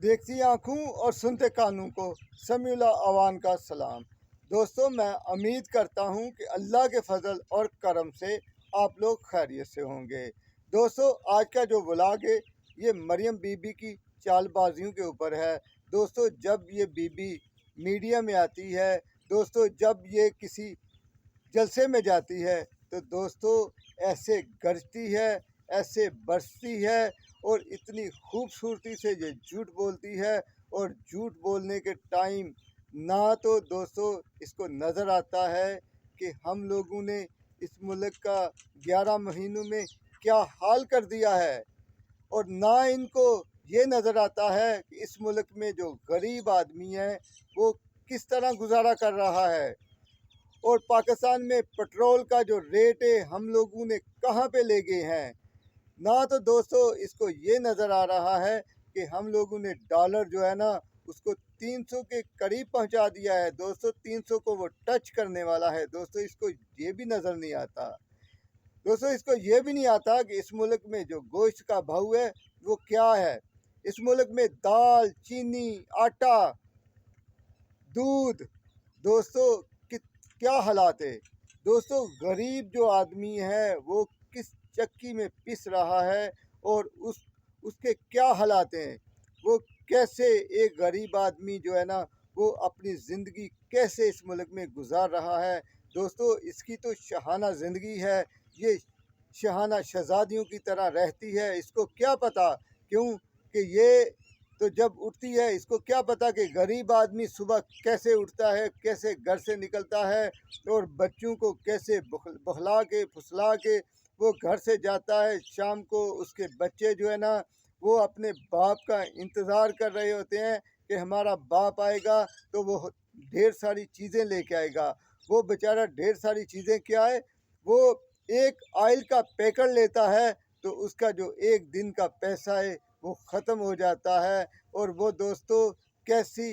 देखती आँखों और सुनते कानों को समीउल्लाह अवान का सलाम। दोस्तों, मैं उम्मीद करता हूँ कि अल्लाह के फजल और करम से आप लोग खैरियत से होंगे। दोस्तों, आज का जो व्लॉग है ये मरियम बीबी की चालबाजियों के ऊपर है। दोस्तों, जब ये बीबी मीडिया में आती है, दोस्तों जब ये किसी जलसे में जाती है तो दोस्तों ऐसे गरजती है, ऐसे बरसती है और इतनी खूबसूरती से ये झूठ बोलती है। और झूठ बोलने के टाइम ना तो दोस्तों इसको नज़र आता है कि हम लोगों ने इस मुल्क का 11 महीनों में क्या हाल कर दिया है, और ना इनको ये नज़र आता है कि इस मुल्क में जो गरीब आदमी है वो किस तरह गुजारा कर रहा है। और पाकिस्तान में पेट्रोल का जो रेट है हम लोगों ने कहाँ पे ले गए हैं। ना तो दोस्तों इसको ये नज़र आ रहा है कि हम लोगों ने डॉलर जो है ना उसको 300 के करीब पहुंचा दिया है। दोस्तों 300 को वो टच करने वाला है। दोस्तों इसको ये भी नज़र नहीं आता। दोस्तों इसको ये भी नहीं आता कि इस मुल्क में जो गोश्त का भाव है वो क्या है। इस मुल्क में दाल, चीनी, आटा, दूध, दोस्तों क्या हालात है। दोस्तों गरीब जो आदमी है वो किस चक्की में पिस रहा है और उसके क्या हालात हैं। वो कैसे एक गरीब आदमी जो है ना वो अपनी ज़िंदगी कैसे इस मुल्क में गुजार रहा है। दोस्तों इसकी तो शहाना ज़िंदगी है, ये शहाना शहज़ादियों की तरह रहती है। इसको क्या पता क्यों कि ये तो जब उठती है इसको क्या पता कि गरीब आदमी सुबह कैसे उठता है, कैसे घर से निकलता है और बच्चों को कैसे बहला के फुसला के वो घर से जाता है। शाम को उसके बच्चे जो है ना वो अपने बाप का इंतज़ार कर रहे होते हैं कि हमारा बाप आएगा तो वो ढेर सारी चीज़ें लेके आएगा। वो बेचारा ढेर सारी चीज़ें क्या है, वो एक ऑयल का पैकेट लेता है तो उसका जो एक दिन का पैसा है वो ख़त्म हो जाता है। और वो दोस्तों कैसी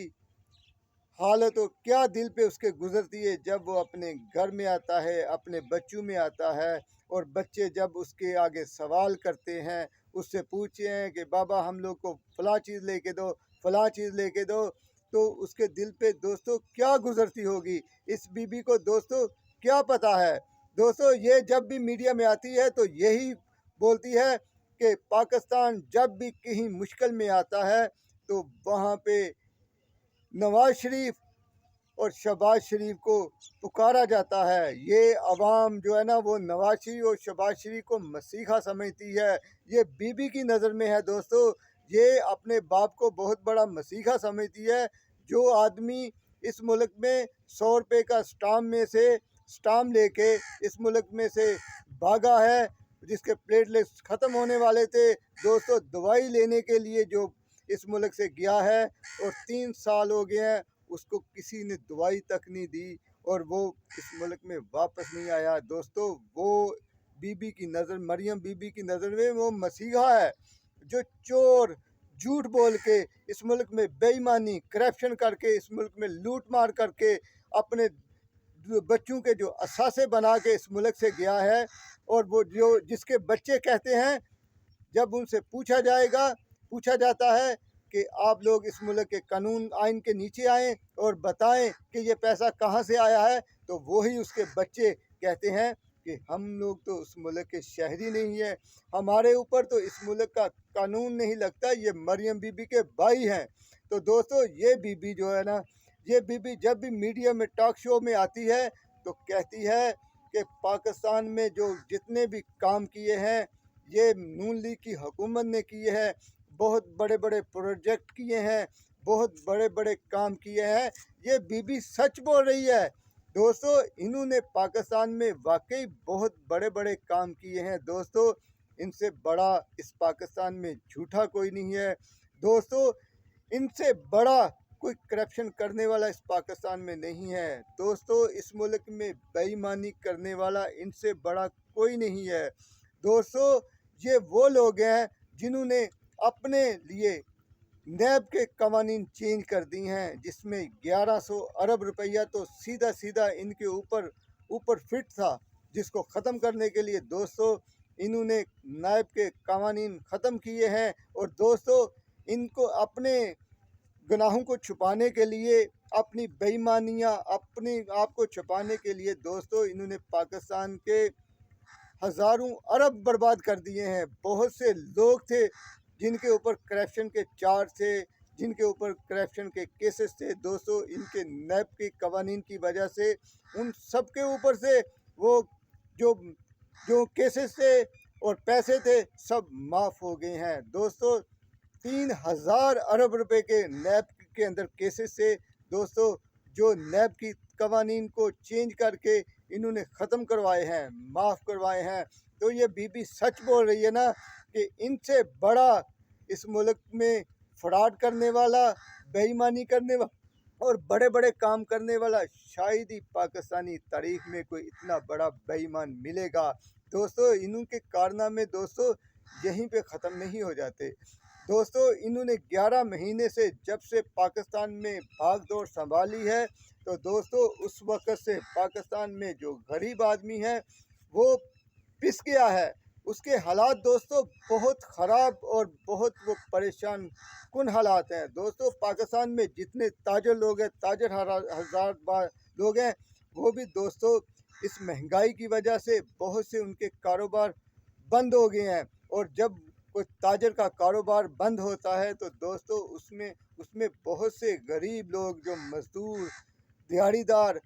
हालत और क्या दिल पे उसके गुजरती है जब वो अपने घर में आता है, अपने बच्चों में आता है और बच्चे जब उसके आगे सवाल करते हैं, उससे पूछते हैं कि बाबा हम लोग को फ़लाँ चीज़ लेके दो, फ़लाँ चीज़ लेके दो, तो उसके दिल पे दोस्तों क्या गुजरती होगी। इस बीबी को दोस्तों क्या पता है। दोस्तों ये जब भी मीडिया में आती है तो यही बोलती है कि पाकिस्तान जब भी कहीं मुश्किल में आता है तो वहाँ पे नवाज शरीफ और शहबाज शरीफ को पुकारा जाता है। ये अवाम जो है ना वो नवाज शरीफ और शहबाज शरीफ को मसीहा समझती है। ये बीबी की नज़र में है दोस्तों, ये अपने बाप को बहुत बड़ा मसीहा समझती है। जो आदमी इस मुल्क में 100 रुपये का स्टाम्प लेके इस मुल्क में से भागा है, जिसके प्लेटलेट्स ख़त्म होने वाले थे दोस्तों, दवाई लेने के लिए जो इस मुल्क से गया है और 3 साल हो गए हैं उसको किसी ने दवाई तक नहीं दी और वो इस मुल्क में वापस नहीं आया। दोस्तों वो बीबी की नज़र, मरियम बीबी की नज़र में वो मसीहा है जो चोर झूठ बोल के इस मुल्क में बेईमानी करप्शन करके इस मुल्क में लूट मार करके अपने बच्चों के जो असासे बना के इस मुल्क से गया है। और वो जो जिसके बच्चे कहते हैं, जब उनसे पूछा जाता है कि आप लोग इस मुल्क के कानून आइन के नीचे आएँ और बताएं कि ये पैसा कहाँ से आया है, तो वही उसके बच्चे कहते हैं कि हम लोग तो उस मुल्क के शहरी नहीं हैं, हमारे ऊपर तो इस मुल्क का कानून नहीं लगता, ये मरियम बीबी के भाई हैं। तो दोस्तों ये बीबी जो है ना, ये बीबी जब भी मीडिया में टॉक शो में आती है तो कहती है कि पाकिस्तान में जो जितने भी काम किए हैं ये नून लीग की हुकूमत ने किए हैं, बहुत बड़े बड़े प्रोजेक्ट किए हैं, बहुत बड़े बड़े काम किए हैं। ये बीबी सच बोल रही है दोस्तों, इन्होंने पाकिस्तान में वाकई बहुत बड़े बड़े काम किए हैं। दोस्तों इनसे बड़ा इस पाकिस्तान में झूठा कोई नहीं है। दोस्तों इनसे बड़ा कोई करप्शन करने वाला इस पाकिस्तान में नहीं है। दोस्तों इस मुल्क में बेईमानी करने वाला इनसे बड़ा कोई नहीं है। दोस्तों ये वो लोग हैं जिन्होंने अपने लिए नैब के कवानीन चेंज कर दी हैं, जिसमें 1100 अरब रुपया तो सीधा इनके ऊपर फिट था, जिसको ख़त्म करने के लिए दोस्तों इन्होंने नैब के कवानीन ख़त्म किए हैं। और दोस्तों इनको अपने गुनाहों को छुपाने के लिए, अपनी बेईमानियाँ अपने आप को छुपाने के लिए दोस्तों इन्होंने पाकिस्तान के हज़ारों अरब बर्बाद कर दिए हैं। बहुत से लोग थे जिनके ऊपर करप्शन के चार्ज थे, जिनके ऊपर करप्शन के केसेस थे दोस्तों, इनके नैब के कवानीन की वजह से उन सब के ऊपर से वो जो जो केसेस थे और पैसे थे सब माफ़ हो गए हैं दोस्तों। 3000 अरब रुपए के नैब के अंदर केसेस से दोस्तों, जो नैब की कवानीन को चेंज करके इन्होंने ख़त्म करवाए हैं, माफ़ करवाए हैं। तो ये बीबी सच बोल रही है ना कि इनसे बड़ा इस मुल्क में फ्रॉड करने वाला, बेईमानी करने वाला और बड़े बड़े काम करने वाला शायद ही पाकिस्तानी तारीख में कोई इतना बड़ा बेईमान मिलेगा दोस्तों। इनके कारनामे दोस्तों यहीं पे ख़त्म नहीं हो जाते दोस्तों। इन्होंने 11 महीने से जब से पाकिस्तान में भाग दौड़ संभाली है तो दोस्तों उस वक़्त से पाकिस्तान में जो गरीब आदमी है वो पिस गया है। उसके हालात दोस्तों बहुत ख़राब और बहुत वो परेशान कुन हालात हैं दोस्तों। पाकिस्तान में जितने ताजर लोग हैं, ताजर हजार लोग हैं, वो भी दोस्तों इस महंगाई की वजह से बहुत से उनके कारोबार बंद हो गए हैं। और जब कोई ताजर का कारोबार बंद होता है तो दोस्तों उसमें बहुत से गरीब लोग, जो मजदूर दिहाड़ीदार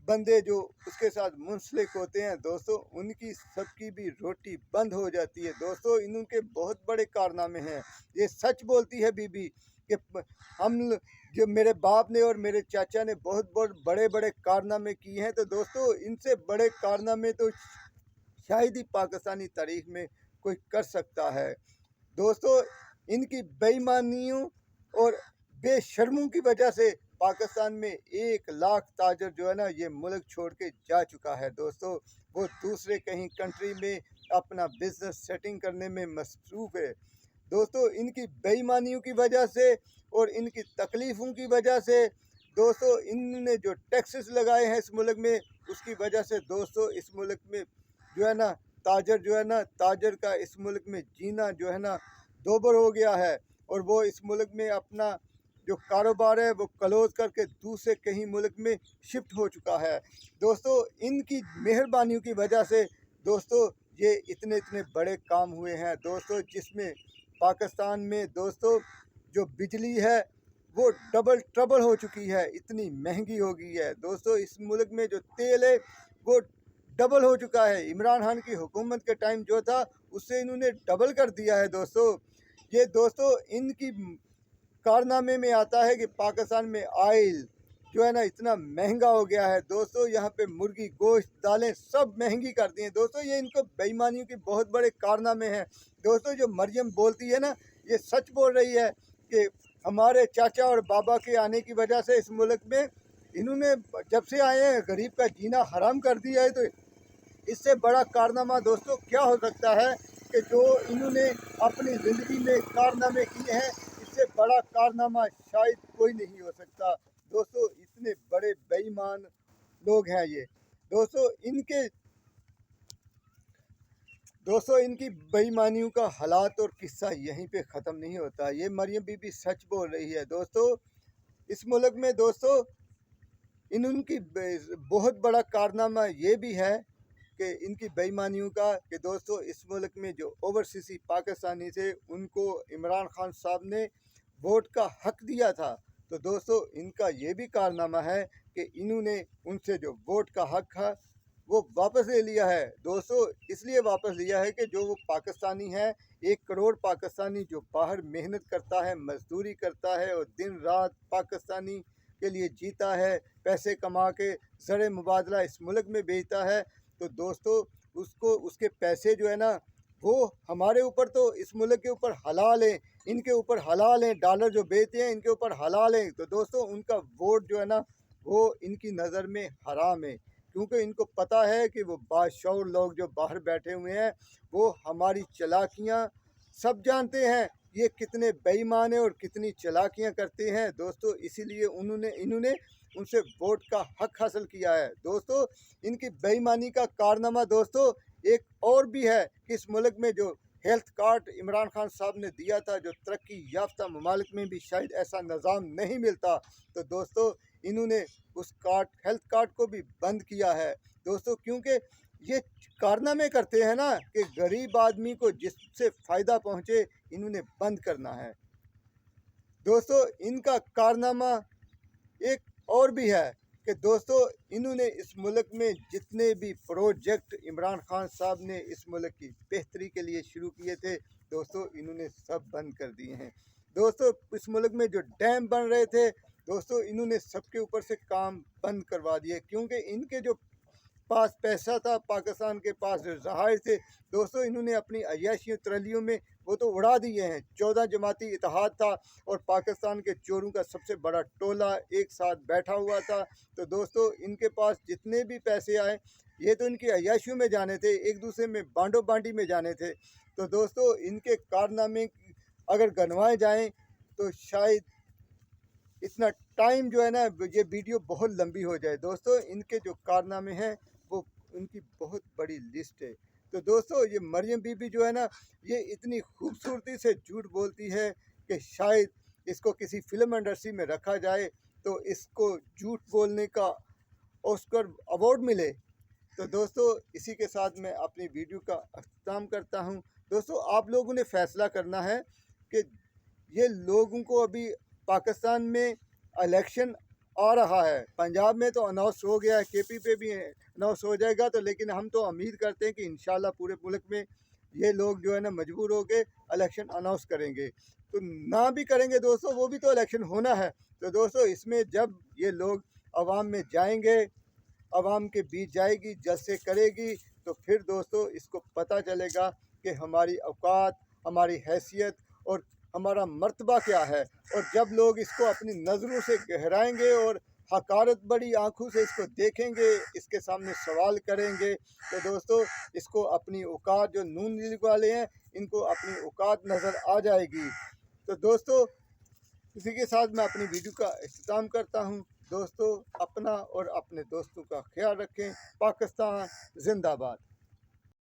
बंदे जो उसके साथ मुंसलिक होते हैं दोस्तों, उनकी सबकी भी रोटी बंद हो जाती है दोस्तों। इनके बहुत बड़े कारनामे हैं। ये सच बोलती है बीबी कि हम जो मेरे बाप ने और मेरे चाचा ने बहुत बहुत बड़े बड़े कारनामे किए हैं। तो दोस्तों इनसे बड़े कारनामे तो शायद ही पाकिस्तानी तारीख में कोई कर सकता है दोस्तों। इनकी बेईमानियों और बेशर्मों की वजह से पाकिस्तान में 1 लाख ताजर जो है ना ये मुल्क छोड़ के जा चुका है दोस्तों। वो दूसरे कहीं कंट्री में अपना बिजनेस सेटिंग करने में मसरूफ़ है दोस्तों। इनकी बेईमानियों की वजह से और इनकी तकलीफ़ों की वजह से दोस्तों, इनने जो टैक्सेस लगाए हैं इस मुल्क में, उसकी वजह से दोस्तों इस मुल्क में जो है ना ताजर का इस मुल्क में जीना जो है ना दोबर हो गया है। और वो इस मुल्क में अपना जो कारोबार है वो क्लोज करके दूसरे कहीं मुल्क में शिफ्ट हो चुका है दोस्तों। इनकी मेहरबानियों की वजह से दोस्तों ये इतने इतने बड़े काम हुए हैं दोस्तों, जिसमें पाकिस्तान में दोस्तों जो बिजली है वो डबल ट्रबल हो चुकी है, इतनी महंगी हो गई है दोस्तों। इस मुल्क में जो तेल है वो डबल हो चुका है। इमरान खान की हुकूमत के टाइम जो था उससे इन्होंने डबल कर दिया है दोस्तों। ये दोस्तों इनकी कारनामे में आता है कि पाकिस्तान में आयल जो है ना इतना महंगा हो गया है दोस्तों। यहाँ पे मुर्गी गोश्त दालें सब महंगी कर दी हैं दोस्तों। ये इनको बेईमानियों के बहुत बड़े कारनामे हैं दोस्तों। जो मरियम बोलती है ना ये सच बोल रही है कि हमारे चाचा और बाबा के आने की वजह से इस मुल्क में इन्होंने जब से आए हैं गरीब का जीना हराम कर दिया है। तो इससे बड़ा कारनामा दोस्तों क्या हो सकता है कि जो इन्होंने अपनी ज़िंदगी में कारनामे किए हैं, इससे बड़ा कारनामा शायद कोई नहीं हो सकता दोस्तों। इतने बड़े बेईमान लोग हैं ये दोस्तों इनकी बेईमानियों का हालात और किस्सा यहीं पे ख़त्म नहीं होता। ये मरियम बीबी सच बोल रही है दोस्तों। इस मुल्क में दोस्तों इनकी बहुत बड़ा कारनामा ये भी है कि इनकी बेईमानियों का कि दोस्तों इस मुल्क में जो ओवरसीज़ पाकिस्तानी थे उनको इमरान खान साहब ने वोट का हक दिया था। तो दोस्तों इनका ये भी कारनामा है कि इन्होंने उनसे जो वोट का हक था वो वापस ले लिया है दोस्तों। इसलिए वापस लिया है कि जो वो पाकिस्तानी है, 1 करोड़ पाकिस्तानी जो बाहर मेहनत करता है, मजदूरी करता है और दिन रात पाकिस्तानी के लिए जीता है, पैसे कमा के ज़र मुबादला इस मुल्क में भेजता है। तो दोस्तों उसको उसके पैसे जो है ना वो हमारे ऊपर तो इस मुल्क के ऊपर हलाल हैं, इनके ऊपर हलाल हैं। डॉलर जो बेचते हैं इनके ऊपर हलाल हैं। तो दोस्तों उनका वोट जो है ना वो इनकी नज़र में हराम है, क्योंकि इनको पता है कि वो बाशऊर लोग जो बाहर बैठे हुए हैं वो हमारी चालाकियाँ सब जानते हैं, ये कितने बेईमान हैं और कितनी चालाकियाँ करते हैं दोस्तों। इसीलिए इन्होंने उनसे वोट का हक हासिल किया है दोस्तों। इनकी बेईमानी का कारनामा दोस्तों एक और भी है कि इस मुल्क में जो हेल्थ कार्ड इमरान खान साहब ने दिया था, जो तरक्की याफ्ता ममालिक में भी शायद ऐसा निज़ाम नहीं मिलता, तो दोस्तों इन्होंने उस हेल्थ कार्ड को भी बंद किया है दोस्तों, क्योंकि ये कारनामे करते हैं ना कि गरीब आदमी को जिससे फ़ायदा पहुँचे, इन्होंने बंद करना है दोस्तों। इनका कारनामा एक और भी है कि दोस्तों इन्होंने इस मुल्क में जितने भी प्रोजेक्ट इमरान खान साहब ने इस मुल्क की बेहतरी के लिए शुरू किए थे दोस्तों, इन्होंने सब बंद कर दिए हैं दोस्तों। इस मुल्क में जो डैम बन रहे थे दोस्तों, इन्होंने सबके ऊपर से काम बंद करवा दिए, क्योंकि इनके जो पास पैसा था, पाकिस्तान के पास जो ज़खायर थे दोस्तों, इन्होंने अपनी अय्याशियों तरलियों में वो तो उड़ा दिए हैं। 14 जमाती इत्तेहाद था और पाकिस्तान के चोरों का सबसे बड़ा टोला एक साथ बैठा हुआ था, तो दोस्तों इनके पास जितने भी पैसे आए ये तो इनकी अय्याशियों में जाने थे, एक दूसरे में बांडो बांडी में जाने थे। तो दोस्तों इनके कारनामे अगर गनवाए जाएँ तो शायद इतना टाइम जो है ना, ये वीडियो बहुत लंबी हो जाए दोस्तों। इनके जो कारनामे हैं वो उनकी बहुत बड़ी लिस्ट है। तो दोस्तों ये मरियम बीबी जो है ना, ये इतनी खूबसूरती से झूठ बोलती है कि शायद इसको किसी फिल्म इंडस्ट्री में रखा जाए तो इसको झूठ बोलने का ऑस्कर अवार्ड मिले। तो दोस्तों इसी के साथ मैं अपनी वीडियो का अख्ताम करता हूँ। दोस्तों आप लोगों ने फ़ैसला करना है कि ये लोगों को अभी पाकिस्तान में इलेक्शन आ रहा है, पंजाब में तो अनाउंस हो गया है, केपी पे भी अनाउंस हो जाएगा, तो लेकिन हम तो उम्मीद करते हैं कि इंशाल्लाह पूरे मुल्क में ये लोग जो है ना मजबूर हो के इलेक्शन अनाउंस करेंगे। तो ना भी करेंगे दोस्तों, वो भी तो इलेक्शन होना है। तो दोस्तों इसमें जब ये लोग आवाम में जाएंगे, आवाम के बीच जाएगी, जलसे करेगी, तो फिर दोस्तों इसको पता चलेगा कि हमारी औकात, हमारी हैसियत और हमारा मर्तबा क्या है। और जब लोग इसको अपनी नज़रों से गहराएंगे और हकारत बड़ी आंखों से इसको देखेंगे, इसके सामने सवाल करेंगे, तो दोस्तों इसको अपनी औकात, जो नून लीग वाले हैं इनको अपनी औकात नज़र आ जाएगी। तो दोस्तों इसी के साथ मैं अपनी वीडियो का इख्तिताम करता हूँ। दोस्तों अपना और अपने दोस्तों का ख्याल रखें। पाकिस्तान जिंदाबाद।